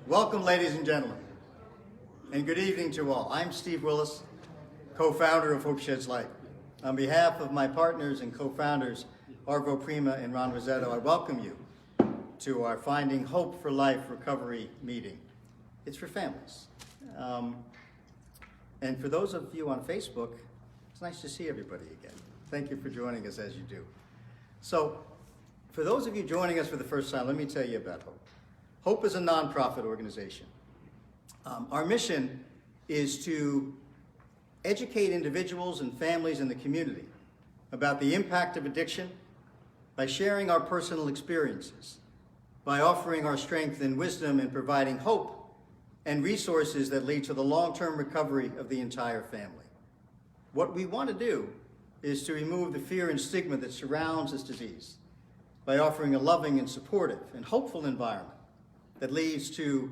Welcome, ladies and gentlemen, and good evening to all. I'm Steve Willis, co-founder of Hope Sheds Light. On behalf of my partners and co-founders, Arvo Prima and Ron Rosetto, I welcome you to our Finding Hope for Life recovery meeting. It's for families. And for those of you on Facebook, it's nice to see everybody again. Thank you for joining us as you do. So, for those of you joining us for the first time, let me tell you about Hope. Hope is a nonprofit organization. Our mission is to educate individuals and families in the community about the impact of addiction by sharing our personal experiences, by offering our strength and wisdom and providing hope and resources that lead to the long-term recovery of the entire family. What we want to do is to remove the fear and stigma that surrounds this disease by offering a loving and supportive and hopeful environment that leads to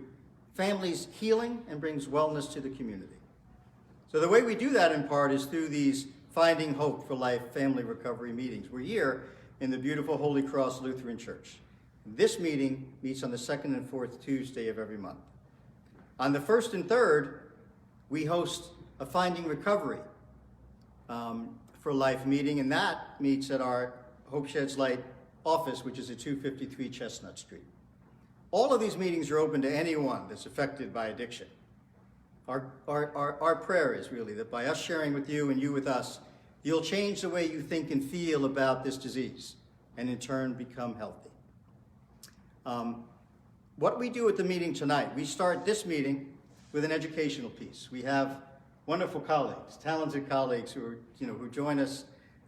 families healing and brings wellness to the community. So the way we do that in part is through these Finding Hope for Life family recovery meetings. We're here in the beautiful Holy Cross Lutheran Church. This meeting meets on the second and fourth Tuesday of every month. On the first and third, we host a Finding Recovery for Life meeting, and that meets at our Hope Sheds Light office, which is at 253 Chestnut Street. All of these meetings are open to anyone that's affected by addiction. Our prayer is really that by us sharing with you and you with us, you'll change the way you think and feel about this disease and in turn become healthy. What we do at the meeting tonight, we start this meeting with an educational piece. We have wonderful colleagues, talented colleagues who join us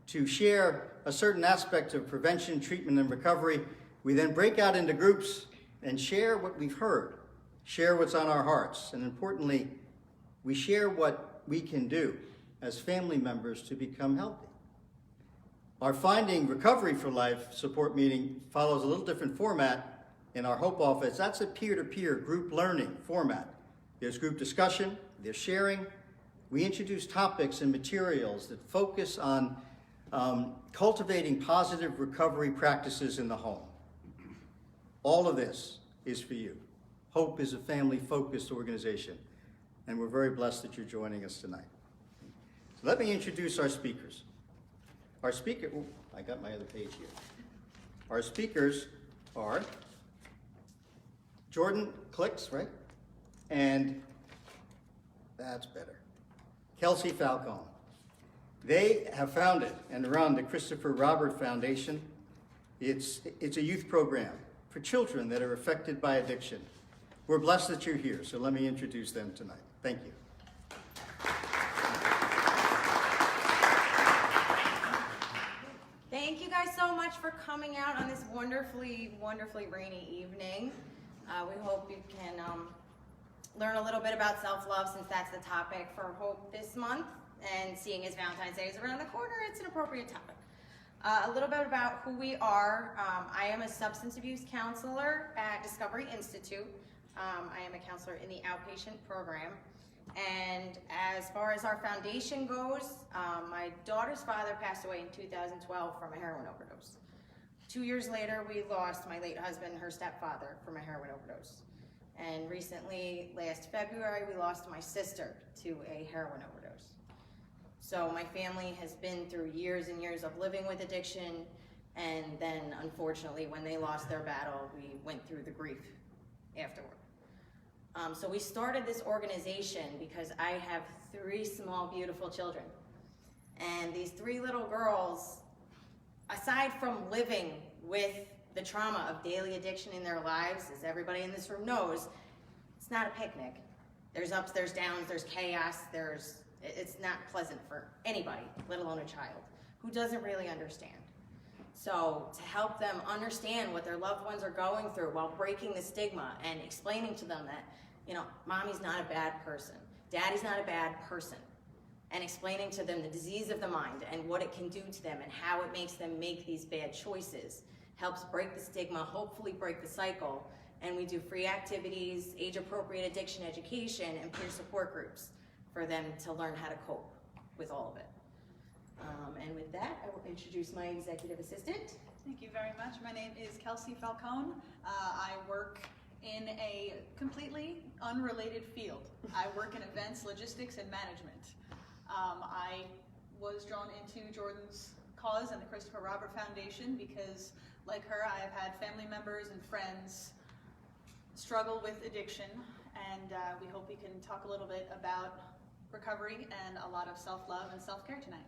to share a certain aspect of prevention, treatment, and recovery. We then break out into groups and share what we've heard, share what's on our hearts, and importantly, we share what we can do as family members to become healthy. Our Finding Recovery for Life support meeting follows a little different format in our Hope office. That's a peer-to-peer group learning format. There's group discussion, there's sharing. We introduce topics and materials that focus on cultivating positive recovery practices in the home. All of this is for you. Hope is a family-focused organization, and we're very blessed that you're joining us tonight. So let me introduce our speakers. Our speaker, I got my other page here. Our speakers are Jordan Klix, right? And that's better. Kelsey Falcone. They have founded and run the Christopher Robert Foundation. It's a youth program for children that are affected by addiction. We're blessed that you're here, so let me introduce them tonight. Thank you. Thank you guys so much for coming out on this wonderfully, wonderfully rainy evening. We hope you can learn a little bit about self-love, since that's the topic for Hope this month. And seeing as Valentine's Day is around the corner, it's an appropriate topic. A little bit about who we are. I am a substance abuse counselor at Discovery Institute. I am a counselor in the outpatient program. And as far as our foundation goes, my daughter's father passed away in 2012 from a heroin overdose. 2 years later, we lost my late husband, her stepfather, from a heroin overdose. And recently, last February, we lost my sister to a heroin overdose. So my family has been through years and years of living with addiction, and then unfortunately when they lost their battle, we went through the grief afterward. So we started this organization because I have 3 small, beautiful children. And these 3 little girls, aside from living with the trauma of daily addiction in their lives, as everybody in this room knows, it's not a picnic. There's ups, there's downs, there's chaos, it's not pleasant for anybody, let alone a child, who doesn't really understand. So to help them understand what their loved ones are going through while breaking the stigma and explaining to them that, mommy's not a bad person, daddy's not a bad person, and explaining to them the disease of the mind and what it can do to them and how it makes them make these bad choices, helps break the stigma, hopefully break the cycle. And we do free activities, age-appropriate addiction education, and peer support groups for them to learn how to cope with all of it. And with that, I will introduce my executive assistant. Thank you very much. My name is Kelsey Falcone. I work in a completely unrelated field. I work in events, logistics, and management. I was drawn into Jordan's cause and the Christopher Robert Foundation because, like her, I have had family members and friends struggle with addiction, and we hope we can talk a little bit about recovery and a lot of self-love and self-care tonight.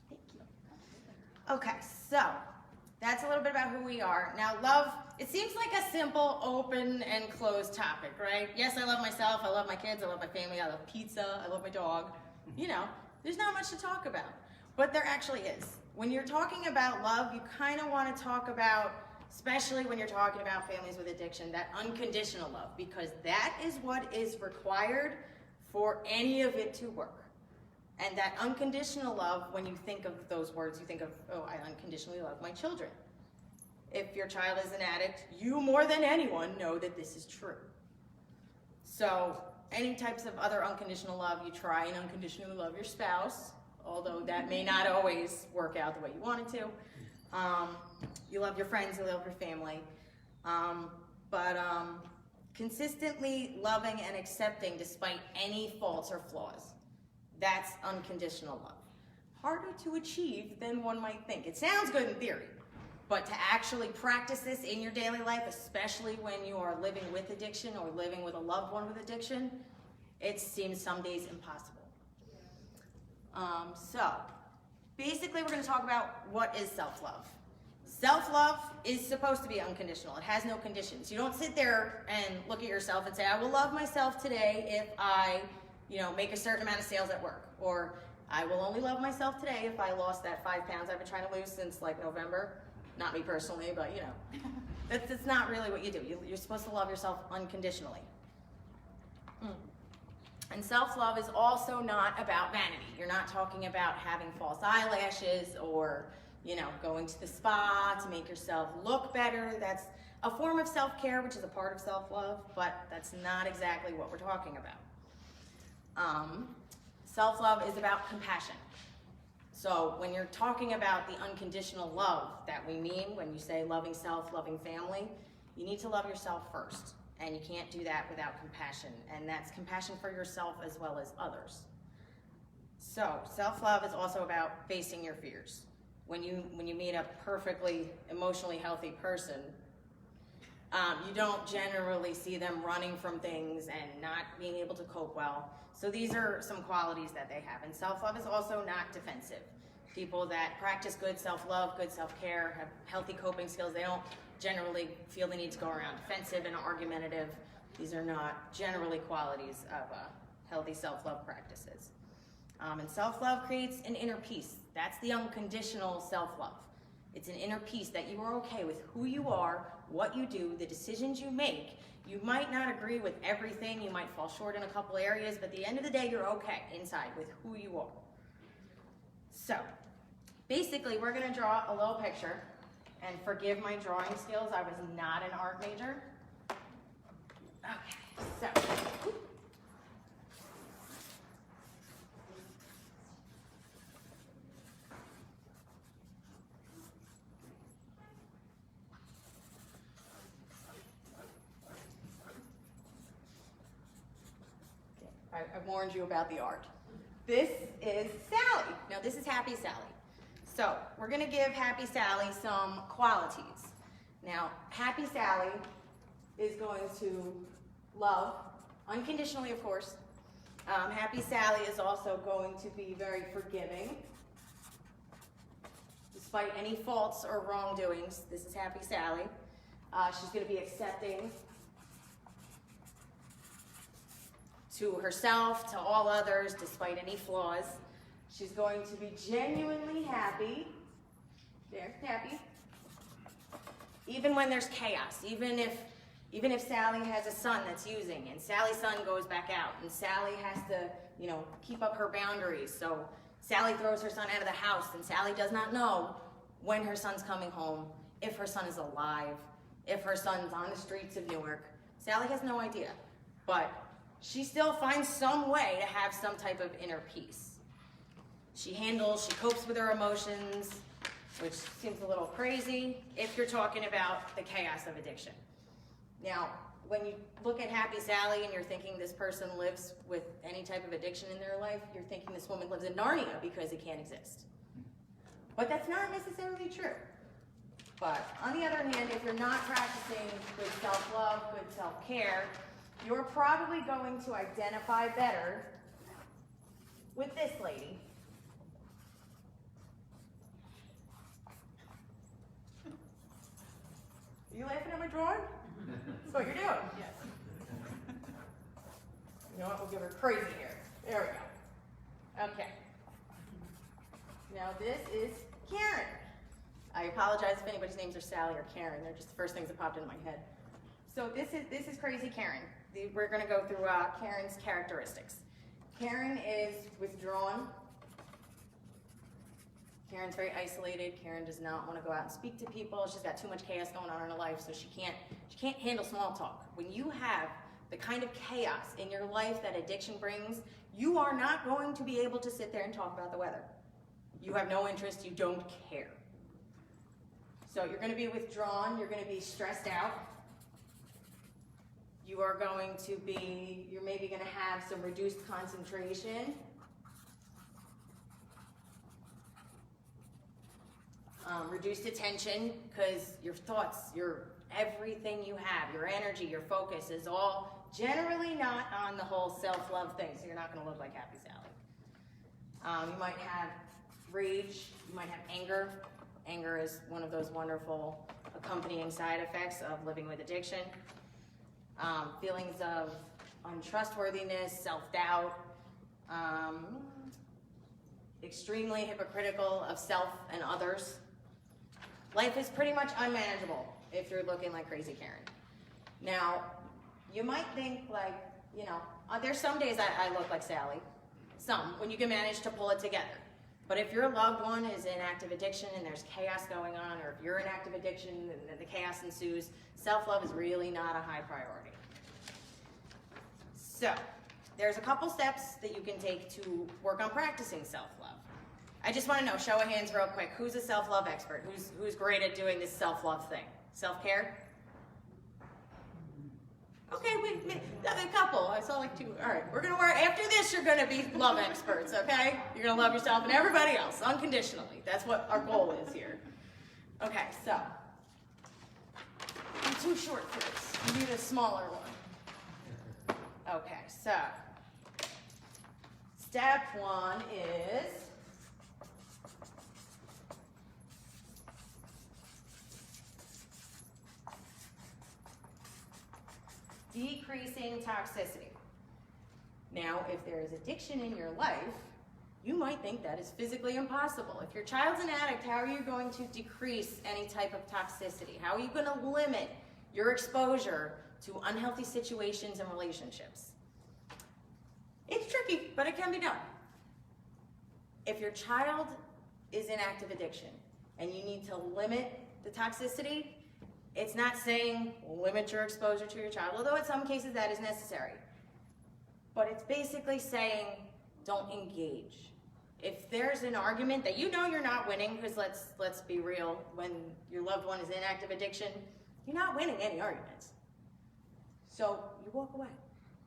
Thank you. Okay, so that's a little bit about who we are. Now, love, it seems like a simple, open, and closed topic, right? Yes, I love myself, I love my kids, I love my family, I love pizza, I love my dog. You know, there's not much to talk about, but there actually is. When you're talking about love, you kind of want to talk about, especially when you're talking about families with addiction, that unconditional love, because that is what is required for any of it to work. And that unconditional love, when you think of those words, you think of, oh, I unconditionally love my children. If your child is an addict, you more than anyone know that this is true. So any types of other unconditional love, you try and unconditionally love your spouse, although that may not always work out the way you want it to. You love your friends, you love your family. But consistently loving and accepting despite any faults or flaws, that's unconditional love. Harder to achieve than one might think. It sounds good in theory, but to actually practice this in your daily life, especially when you are living with addiction or living with a loved one with addiction, it seems some days impossible. So basically we're going to talk about what is self-love. Self-love is supposed to be unconditional. It has no conditions. You don't sit there and look at yourself and say, I will love myself today if I, make a certain amount of sales at work. Or I will only love myself today if I lost that 5 pounds I've been trying to lose since like November. Not me personally, but that's not really what you do. You're supposed to love yourself unconditionally. And self-love is also not about vanity. You're not talking about having false eyelashes or, going to the spa to make yourself look better. That's a form of self-care, which is a part of self-love, but that's not exactly what we're talking about. Self-love is about compassion. So when you're talking about the unconditional love that we mean when you say loving self, loving family, you need to love yourself first. And you can't do that without compassion. And that's compassion for yourself as well as others. So self-love is also about facing your fears. When you meet a perfectly emotionally healthy person, you don't generally see them running from things and not being able to cope well. So these are some qualities that they have. And self-love is also not defensive. People that practice good self-love, good self-care, have healthy coping skills, they don't generally feel the need to go around defensive and argumentative. These are not generally qualities of healthy self-love practices. And self-love creates an inner peace. That's the unconditional self-love. It's an inner peace that you are okay with who you are, what you do, the decisions you make. You might not agree with everything, you might fall short in a couple areas, but at the end of the day, you're okay inside with who you are. So, basically, we're gonna draw a little picture, and forgive my drawing skills, I was not an art major. Okay, so. I warned you about the art. This is Sally. Now this is Happy Sally. So we're gonna give Happy Sally some qualities. Now, Happy Sally is going to love, unconditionally of course. Happy Sally is also going to be very forgiving. Despite any faults or wrongdoings, this is Happy Sally. She's gonna be accepting to herself, to all others, despite any flaws. She's going to be genuinely happy. There, happy. Even when there's chaos, even if Sally has a son that's using and Sally's son goes back out and Sally has to, keep up her boundaries. So Sally throws her son out of the house and Sally does not know when her son's coming home, if her son is alive, if her son's on the streets of Newark. Sally has no idea, but she still finds some way to have some type of inner peace. She copes with her emotions, which seems a little crazy if you're talking about the chaos of addiction. Now, when you look at Happy Sally and you're thinking this person lives with any type of addiction in their life, you're thinking this woman lives in Narnia because it can't exist. But that's not necessarily true. But on the other hand, if you're not practicing good self-love, good self-care, you're probably going to identify better with this lady. Are you laughing at my drawing? That's what you're doing. Yes. You know what? We'll give her crazy hair. There we go. Okay. Now this is Karen. I apologize if anybody's names are Sally or Karen. They're just the first things that popped into my head. So this is crazy Karen. We're going to go through Karen's characteristics. Karen is withdrawn. Karen's very isolated. Karen does not want to go out and speak to people. She's got too much chaos going on in her life, so she can't handle small talk. When you have the kind of chaos in your life that addiction brings, you are not going to be able to sit there and talk about the weather. You have no interest. You don't care. So you're going to be withdrawn. You're going to be stressed out. You are going to be, you're maybe going to have some reduced concentration. Reduced attention, because your thoughts, everything you have, your energy, your focus is all generally not on the whole self-love thing, so you're not going to look like Happy Sally. You might have rage, you might have anger. Anger is one of those wonderful accompanying side effects of living with addiction. Feelings of untrustworthiness, self-doubt, extremely hypocritical of self and others. Life is pretty much unmanageable if you're looking like crazy Karen. Now, you might think like, you know, there's some days I look like Sally. Some, when you can manage to pull it together. But if your loved one is in active addiction and there's chaos going on, or if you're in active addiction and the chaos ensues, self-love is really not a high priority. So, there's a couple steps that you can take to work on practicing self-love. I just want to know, show of hands real quick, who's a self-love expert? Who's great at doing this self-love thing? Self-care? Okay, a couple. I saw like two. All right, we're going to work. After this, you're going to be love experts, okay? You're going to love yourself and everybody else, unconditionally. That's what our goal is here. Okay, so. I'm too short for this. You need a smaller one. Okay, so. Step one is decreasing toxicity. Now, if there is addiction in your life, you might think that is physically impossible. If your child's an addict, how are you going to decrease any type of toxicity? How are you going to limit your exposure to unhealthy situations and relationships? It's tricky, but it can be done. If your child is in active addiction and you need to limit the toxicity, it's not saying limit your exposure to your child, although in some cases that is necessary. But it's basically saying don't engage. If there's an argument that you know you're not winning, because let's be real, when your loved one is in active addiction, you're not winning any arguments. So you walk away.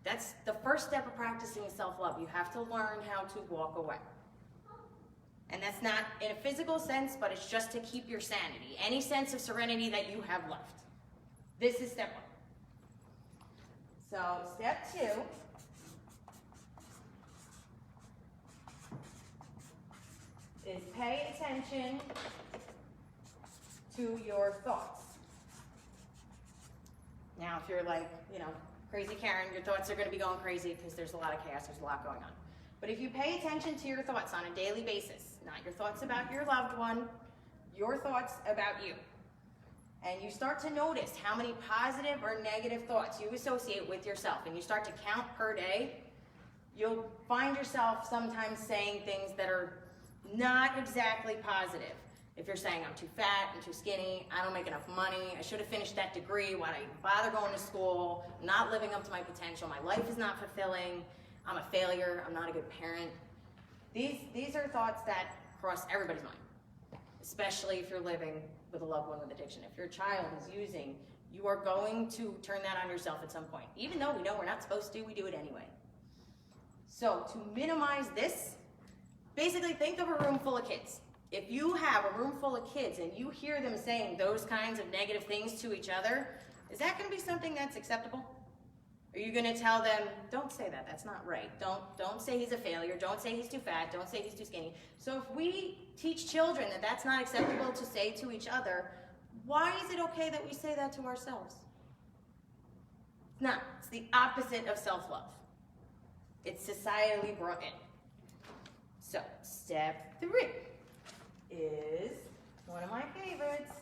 That's the first step of practicing self-love. You have to learn how to walk away. And that's not in a physical sense, but it's just to keep your sanity, any sense of serenity that you have left. This is step one. So step two is pay attention to your thoughts. Now, if you're like, you know, crazy Karen, your thoughts are going to be going crazy because there's a lot of chaos, there's a lot going on. But if you pay attention to your thoughts on a daily basis, not your thoughts about your loved one, your thoughts about you, and you start to notice how many positive or negative thoughts you associate with yourself, and you start to count per day, you'll find yourself sometimes saying things that are not exactly positive. If you're saying, I'm too fat, I'm too skinny, I don't make enough money, I should have finished that degree, why did I even bother going to school, I'm not living up to my potential, my life is not fulfilling, I'm a failure, I'm not a good parent. These are thoughts that cross everybody's mind, especially if you're living with a loved one with addiction. If your child is using You are going to turn that on yourself at some point. Even though we know we're not supposed to, we do it anyway. So to minimize this, basically think of a room full of kids. If you have a room full of kids and you hear them saying those kinds of negative things to each other, is that going to be something that's acceptable? Are you going to tell them, don't say that, that's not right. Don't say he's a failure. Don't say he's too fat. Don't say he's too skinny. So if we teach children that that's not acceptable to say to each other, why is it okay that we say that to ourselves? It's not. It's the opposite of self-love. It's societally brought in. So step 3 is one of my favorites.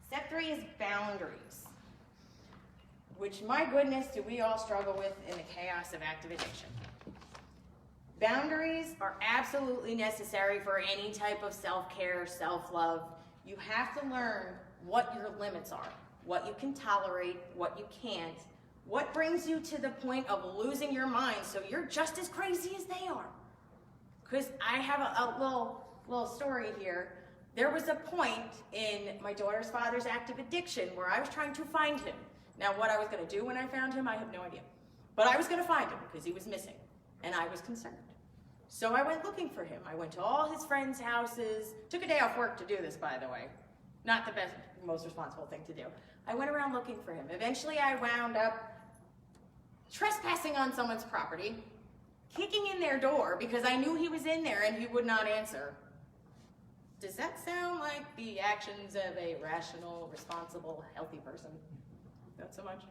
Step 3 is boundaries, which, my goodness, do we all struggle with in the chaos of active addiction. Boundaries are absolutely necessary for any type of self-care, self-love. You have to learn what your limits are, what you can tolerate, what you can't, what brings you to the point of losing your mind so you're just as crazy as they are. Because I have a little story here. There was a point in my daughter's father's active addiction where I was trying to find him. Now, what I was going to do when I found him, I have no idea. But I was going to find him because he was missing, and I was concerned. So I went looking for him. I went to all his friends' houses. Took a day off work to do this, by the way. Not the best, most responsible thing to do. I went around looking for him. Eventually, I wound up trespassing on someone's property, kicking in their door because I knew he was in there and he would not answer. Does that sound like the actions of a rational, responsible, healthy person? Not so much.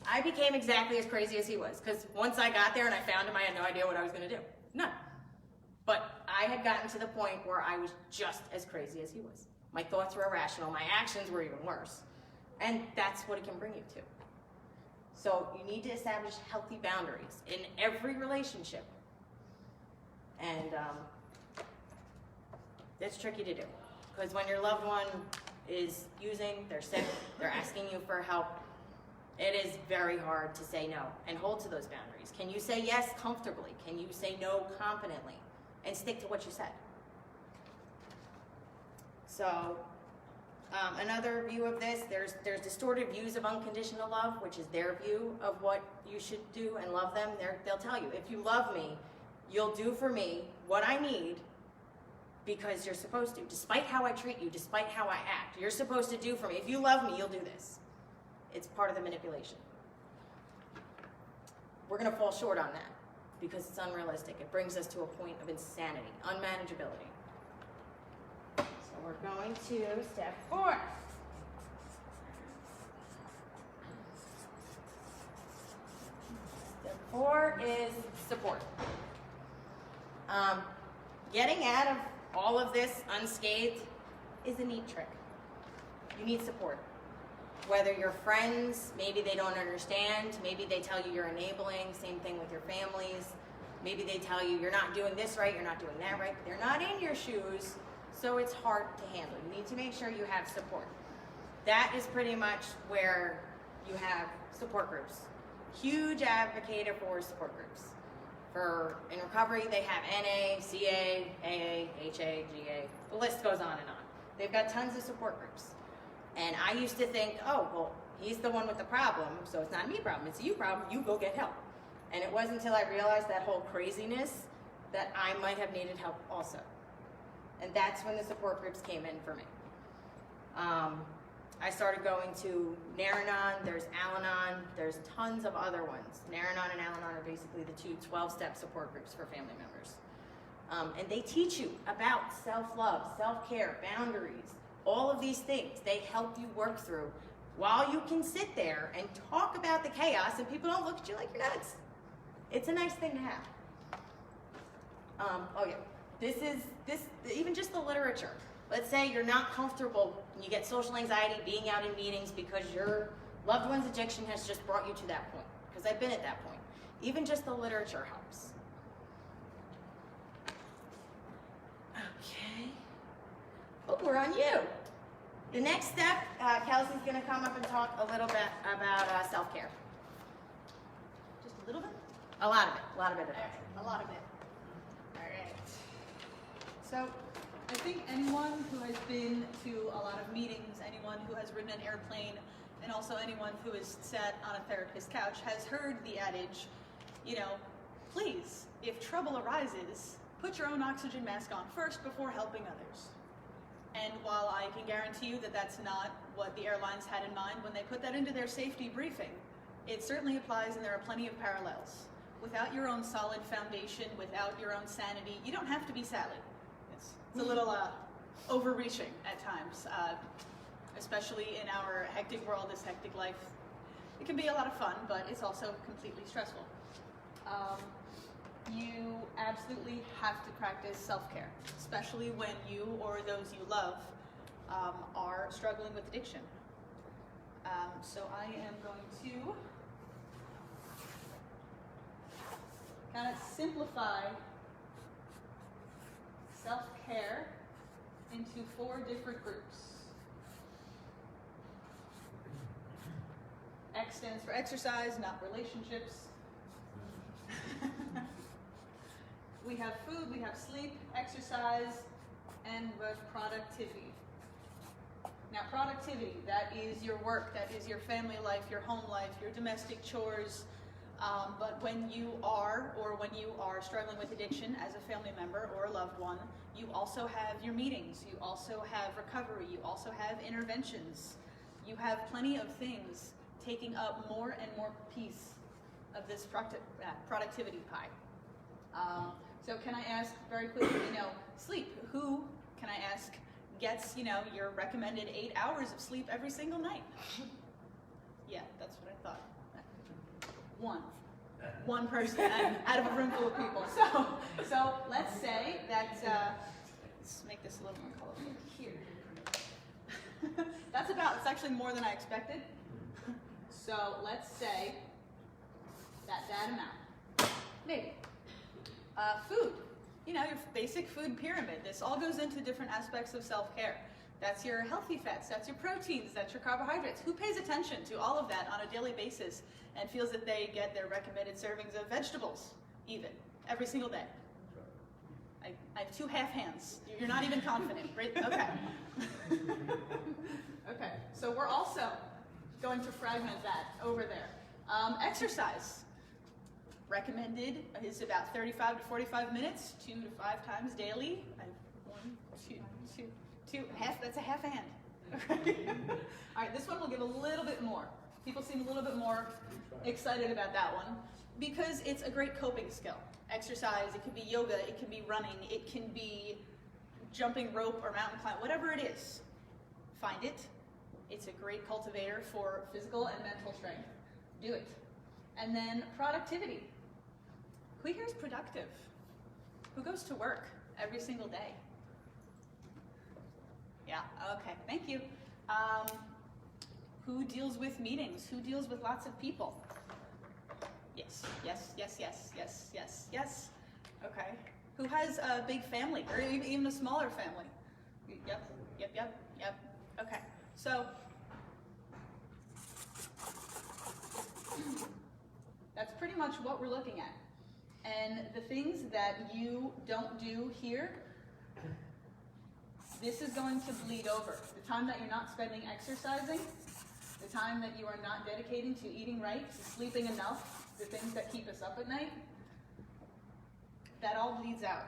I became exactly as crazy as he was, because once I got there and I found him, I had no idea what I was going to do. None. But I had gotten to the point where I was just as crazy as he was. My thoughts were irrational. My actions were even worse. And that's what it can bring you to. So you need to establish healthy boundaries in every relationship. And it's tricky to do, because when your loved one is using, they're sick, they're asking you for help, it is very hard to say no and hold to those boundaries. Can you say yes comfortably? Can you say no confidently? And stick to what you said. So another view of this, there's distorted views of unconditional love, which is their view of what you should do and love them. They'll tell you, if you love me, you'll do for me what I need because you're supposed to. Despite how I treat you, despite how I act, you're supposed to do for me. If you love me, you'll do this. It's part of the manipulation. We're going to fall short on that because it's unrealistic. It brings us to a point of insanity, unmanageability. So we're going to step 4. Step 4 is support. Getting out of all of this unscathed is a neat trick. You need support. Whether your friends, maybe they don't understand, maybe they tell you you're enabling, same thing with your families. Maybe they tell you you're not doing this right, you're not doing that right, but they're not in your shoes, so it's hard to handle. You need to make sure you have support. That is pretty much where you have support groups. Huge advocate for support groups. In recovery, they have NA, CA, AA, HA, GA. The list goes on and on. They've got tons of support groups. And I used to think, oh, well, he's the one with the problem, so it's not a me problem, it's a you problem, you go get help. And it wasn't until I realized that whole craziness that I might have needed help also. And that's when the support groups came in for me. I started going to Naranon, there's Al-Anon, there's tons of other ones. Naranon and Al-Anon are basically the two 12-step support groups for family members. And they teach you about self-love, self-care, boundaries, all of these things. They help you work through while you can sit there and talk about the chaos and people don't look at you like you're nuts. It's a nice thing to have. Oh yeah, even just the literature. Let's say you're not comfortable and you get social anxiety being out in meetings because your loved one's addiction has just brought you to that point. Because I've been at that point. Even just the literature helps. Okay. Oh, we're on you. The next step, Kelsey's going to come up and talk a little bit about self-care. Just a little bit? A lot of it. A lot of it. A lot of it. All right. So I think anyone who has been to a lot of meetings, anyone who has ridden an airplane, and also anyone who has sat on a therapist's couch has heard the adage, you know, please, if trouble arises, put your own oxygen mask on first before helping others. And while I can guarantee you that that's not what the airlines had in mind when they put that into their safety briefing, it certainly applies, and there are plenty of parallels. Without your own solid foundation, without your own sanity, you don't have to be Sally. It's a little overreaching at times, especially in our hectic world, this hectic life. It can be a lot of fun, but it's also completely stressful. You absolutely have to practice self-care, especially when you or those you love are struggling with addiction. So I am going to kind of simplify self-care into 4 different groups. X stands for exercise, not relationships. We have food, we have sleep, exercise, and we have productivity. Now productivity, that is your work, that is your family life, your home life, your domestic chores. But when you are struggling with addiction as a family member or a loved one, you also have your meetings, you also have recovery, you also have interventions. You have plenty of things taking up more and more piece of this productivity pie. So can I ask very quickly, sleep, who, can I ask, gets, your recommended 8 hours of sleep every single night? Yeah, that's what I thought. One person out of a room full of people. So let's say that, let's make this a little more colorful here. It's actually more than I expected. So let's say that amount, maybe. Food, your basic food pyramid. This all goes into different aspects of self-care. That's your healthy fats, that's your proteins, that's your carbohydrates. Who pays attention to all of that on a daily basis and feels that they get their recommended servings of vegetables, even, every single day? I have 2 half hands. You're not even confident, right? Okay. Okay, so we're also going to fragment that over there. Exercise. Recommended is about 35 to 45 minutes, 2 to 5 times daily. I have 1, 2, that's a half a hand. All right, this one will give a little bit more. People seem a little bit more excited about that one because it's a great coping skill. Exercise, it could be yoga, it can be running, it can be jumping rope or mountain climb, whatever it is. Find it. It's a great cultivator for physical and mental strength. Do it. And then productivity. Who here is productive? Who goes to work every single day? Yeah, okay, thank you. Who deals with meetings? Who deals with lots of people? Yes. Okay. Who has a big family, or even a smaller family? Yep. Okay, so that's pretty much what we're looking at. And the things that you don't do here, this is going to bleed over. The time that you're not spending exercising, the time that you are not dedicating to eating right, to sleeping enough, the things that keep us up at night, that all bleeds out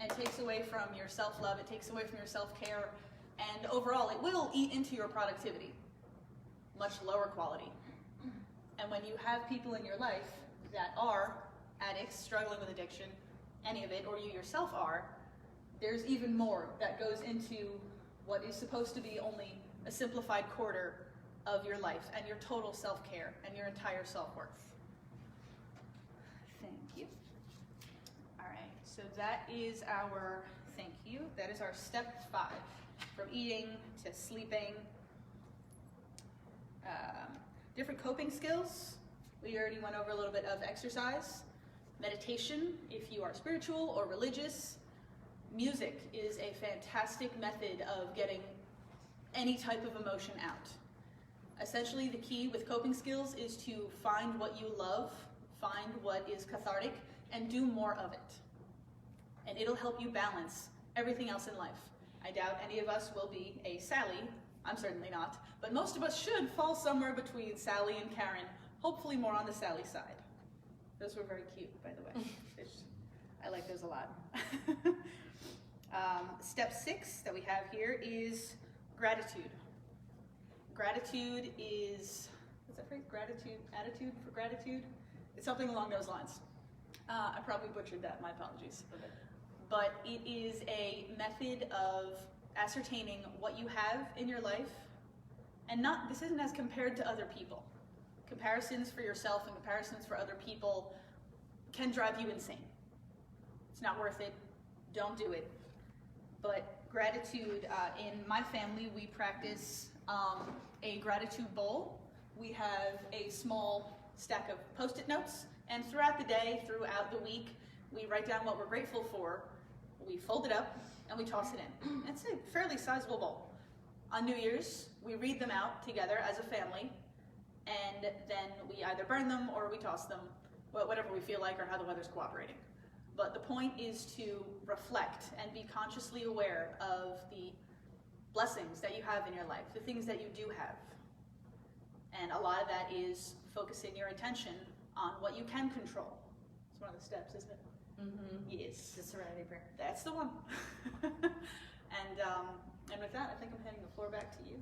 and takes away from your self-love, it takes away from your self-care, and overall it will eat into your productivity, much lower quality. And when you have people in your life that are addicts, struggling with addiction, any of it, or you yourself are, there's even more that goes into what is supposed to be only a simplified quarter of your life and your total self-care and your entire self-worth. Thank you. All right, so that is our, thank you, that is our step 5, from eating to sleeping. Different coping skills. We already went over a little bit of exercise. Meditation, if you are spiritual or religious. Music is a fantastic method of getting any type of emotion out. Essentially, the key with coping skills is to find what you love, find what is cathartic, and do more of it. And it'll help you balance everything else in life. I doubt any of us will be a Sally. I'm certainly not. But most of us should fall somewhere between Sally and Karen, hopefully more on the Sally side. Those were very cute, by the way. I like those a lot. Step 6 that we have here is gratitude. Gratitude is, what's that phrase? Gratitude, attitude for gratitude? It's something along those lines. I probably butchered that, my apologies. Okay. But it is a method of ascertaining what you have in your life, and this isn't as compared to other people. Comparisons for yourself and comparisons for other people can drive you insane. It's not worth it. Don't do it. But gratitude, in my family, we practice a gratitude bowl. We have a small stack of Post-it notes, and throughout the day, throughout the week, we write down what we're grateful for, we fold it up, and we toss it in. It's a fairly sizable bowl. On New Year's, we read them out together as a family, and then we either burn them or we toss them, whatever we feel like or how the weather's cooperating. But the point is to reflect and be consciously aware of the blessings that you have in your life, the things that you do have. And a lot of that is focusing your attention on what you can control. It's one of the steps, isn't it? Mm-hmm. Yes. The Serenity Prayer. That's the one. And with that, I think I'm handing the floor back to you.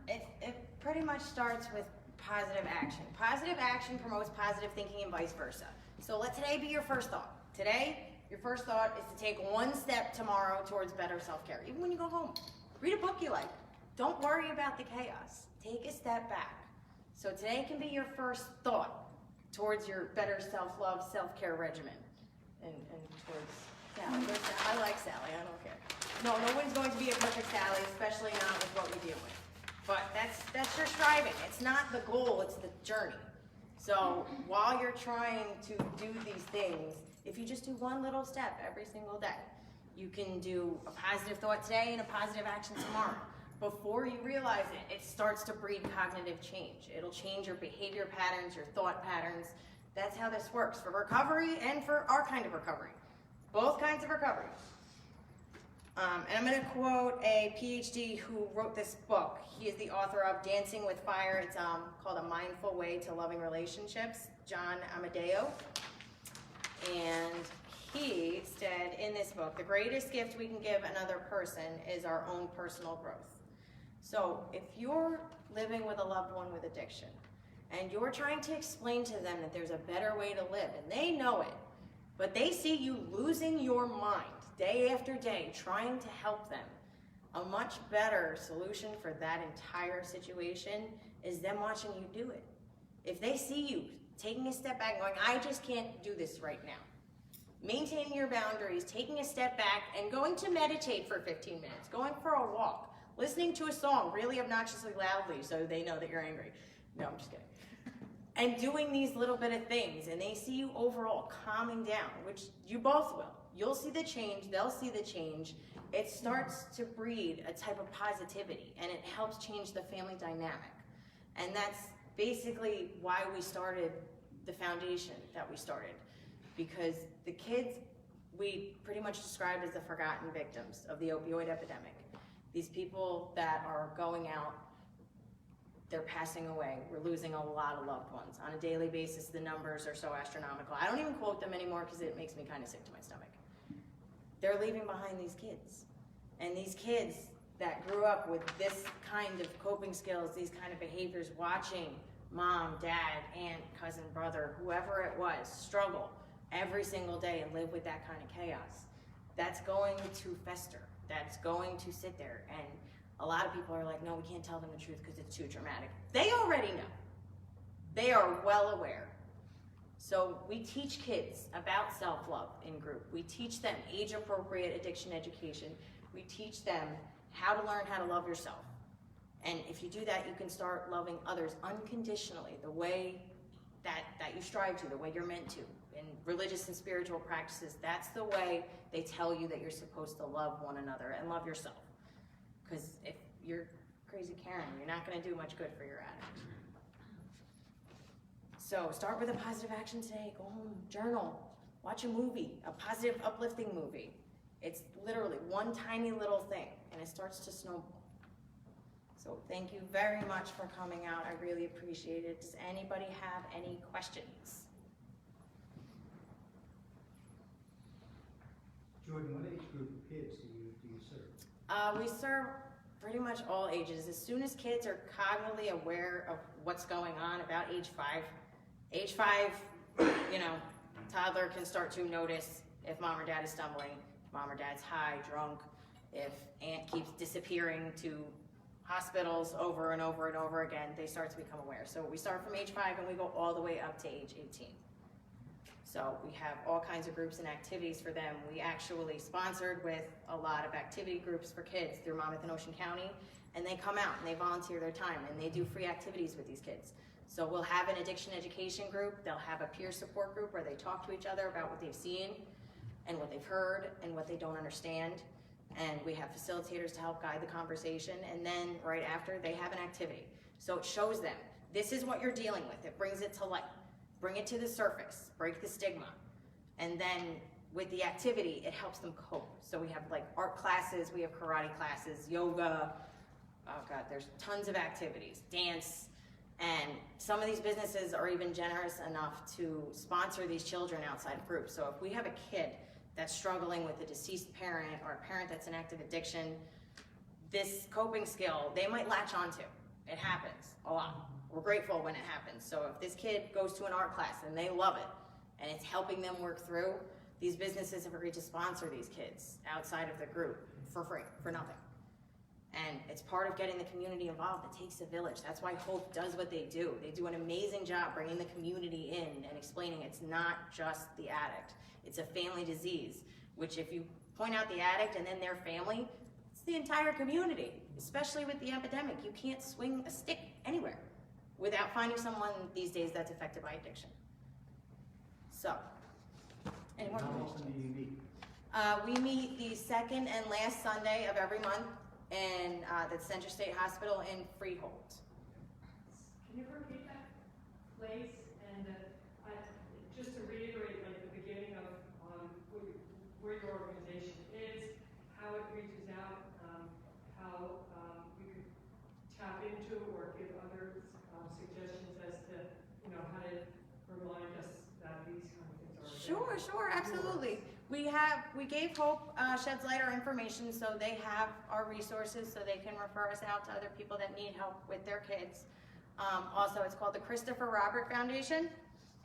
It pretty much starts with positive action. Positive action promotes positive thinking and vice versa. So let today be your first thought. Today, your first thought is to take one step tomorrow towards better self-care. Even when you go home, read a book you like. Don't worry about the chaos. Take a step back. So today can be your first thought towards your better self-love, self-care regimen. And towards Sally. I like Sally, I don't care. No, nobody's going to be a perfect Sally, especially not with what we deal with. But that's your striving. It's not the goal, it's the journey. So while you're trying to do these things, if you just do one little step every single day, you can do a positive thought today and a positive action tomorrow. Before you realize it, it starts to breed cognitive change. It'll change your behavior patterns, your thought patterns. That's how this works for recovery and for our kind of recovery. Both kinds of recovery. And I'm going to quote a PhD who wrote this book. He is the author of Dancing with Fire. It's called A Mindful Way to Loving Relationships, John Amadeo. And he said in this book, the greatest gift we can give another person is our own personal growth. So if you're living with a loved one with addiction, and you're trying to explain to them that there's a better way to live, and they know it, but they see you losing your mind day after day trying to help them, a much better solution for that entire situation is them watching you do it. If they see you taking a step back and going, I just can't do this right now, maintaining your boundaries, taking a step back and going to meditate for 15 minutes, going for a walk, listening to a song really obnoxiously loudly so they know that you're angry. No, I'm just kidding. And doing these little bit of things, and they see you overall calming down, which you both will. You'll see the change, they'll see the change. It starts to breed a type of positivity, and it helps change the family dynamic. And that's basically why we started the foundation that we started. Because the kids, we pretty much described as the forgotten victims of the opioid epidemic. These people that are going out, they're passing away. We're losing a lot of loved ones. On a daily basis, the numbers are so astronomical. I don't even quote them anymore because it makes me kind of sick to my stomach. They're leaving behind these kids. And these kids that grew up with this kind of coping skills, these kind of behaviors, watching mom, dad, aunt, cousin, brother, whoever it was, struggle every single day and live with that kind of chaos. That's going to fester. That's going to sit there. And a lot of people are like, no, we can't tell them the truth because it's too dramatic. They already know. They are well aware. So we teach kids about self-love in group. We teach them age-appropriate addiction education. We teach them how to learn how to love yourself. And if you do that, you can start loving others unconditionally, the way that you strive to, the way you're meant to. In religious and spiritual practices, that's the way they tell you that you're supposed to love one another and love yourself. Because if you're crazy Karen, you're not going to do much good for your addict. So start with a positive action today. Go home, journal, watch a movie, a positive, uplifting movie. It's literally one tiny little thing, and it starts to snowball. So thank you very much for coming out. I really appreciate it. Does anybody have any questions? Jordan, what age group of kids do you serve? We serve pretty much all ages. As soon as kids are cognitively aware of what's going on about age 5, you know, toddler can start to notice if mom or dad is stumbling, if mom or dad's high, drunk, if aunt keeps disappearing to hospitals over and over and over again, they start to become aware. So we start from age 5 and we go all the way up to age 18. So we have all kinds of groups and activities for them. We actually sponsored with a lot of activity groups for kids through Monmouth and Ocean County, and they come out and they volunteer their time and they do free activities with these kids. So we'll have an addiction education group, they'll have a peer support group where they talk to each other about what they've seen and what they've heard and what they don't understand. And we have facilitators to help guide the conversation, and then right after they have an activity. So it shows them, this is what you're dealing with. It brings it to light. Bring it to the surface, break the stigma. And then with the activity, it helps them cope. So we have like art classes, we have karate classes, yoga, oh God, there's tons of activities, dance, and some of these businesses are even generous enough to sponsor these children outside of groups. So if we have a kid that's struggling with a deceased parent or a parent that's in active addiction, this coping skill, they might latch onto. It happens a lot. We're grateful when it happens. So if this kid goes to an art class and they love it and it's helping them work through, these businesses have agreed to sponsor these kids outside of the group for free, for nothing. And it's part of getting the community involved. It takes a village. That's why Hope does what they do. They do an amazing job bringing the community in and explaining it's not just the addict. It's a family disease, which if you point out the addict and then their family, it's the entire community, especially with the epidemic. You can't swing a stick anywhere without finding someone these days that's affected by addiction. So, any more How questions? often do you meet? We meet the second and last Sunday of every month in the Central State Hospital in Freehold. Can you repeat that place? And just to reiterate, like the beginning of where your organization is, how it reaches out, how we could tap into or give others suggestions as to, you know, how to remind us that these kind of things are Sure, absolutely. We gave Hope Sheds Light our information, so they have our resources, so they can refer us out to other people that need help with their kids. Also, it's called the Christopher Robert Foundation,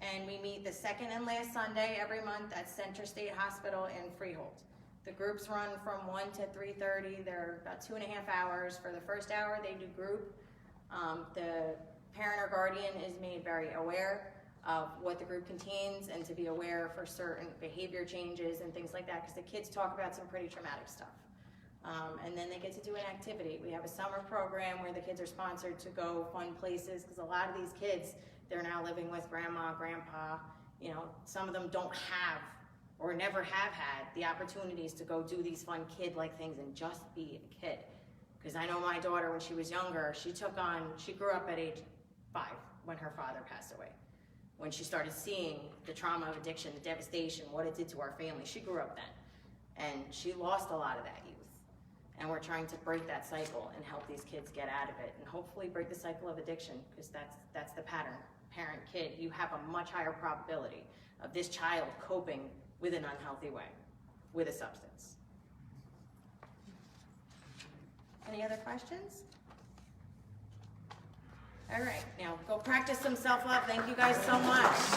and we meet the second and last Sunday every month at Central State Hospital in Freehold. The groups run from 1 to 3:30. They're about 2.5 hours. For the first hour, they do group. The parent or guardian is made very aware of what the group contains and to be aware for certain behavior changes and things like that, because the kids talk about some pretty traumatic stuff. And then they get to do an activity. We have a summer program where the kids are sponsored to go fun places, because a lot of these kids, they're now living with grandma, grandpa. You know, some of them don't have or never have had the opportunities to go do these fun kid-like things and just be a kid. Because I know my daughter, when she was younger, she grew up at age 5 when her father passed away. When she started seeing the trauma of addiction, the devastation, what it did to our family, she grew up then. And she lost a lot of that youth. And we're trying to break that cycle and help these kids get out of it and hopefully break the cycle of addiction, because that's the pattern. Parent, kid, you have a much higher probability of this child coping with an unhealthy way, with a substance. Any other questions? All right, now go practice some self-love. Thank you guys so much.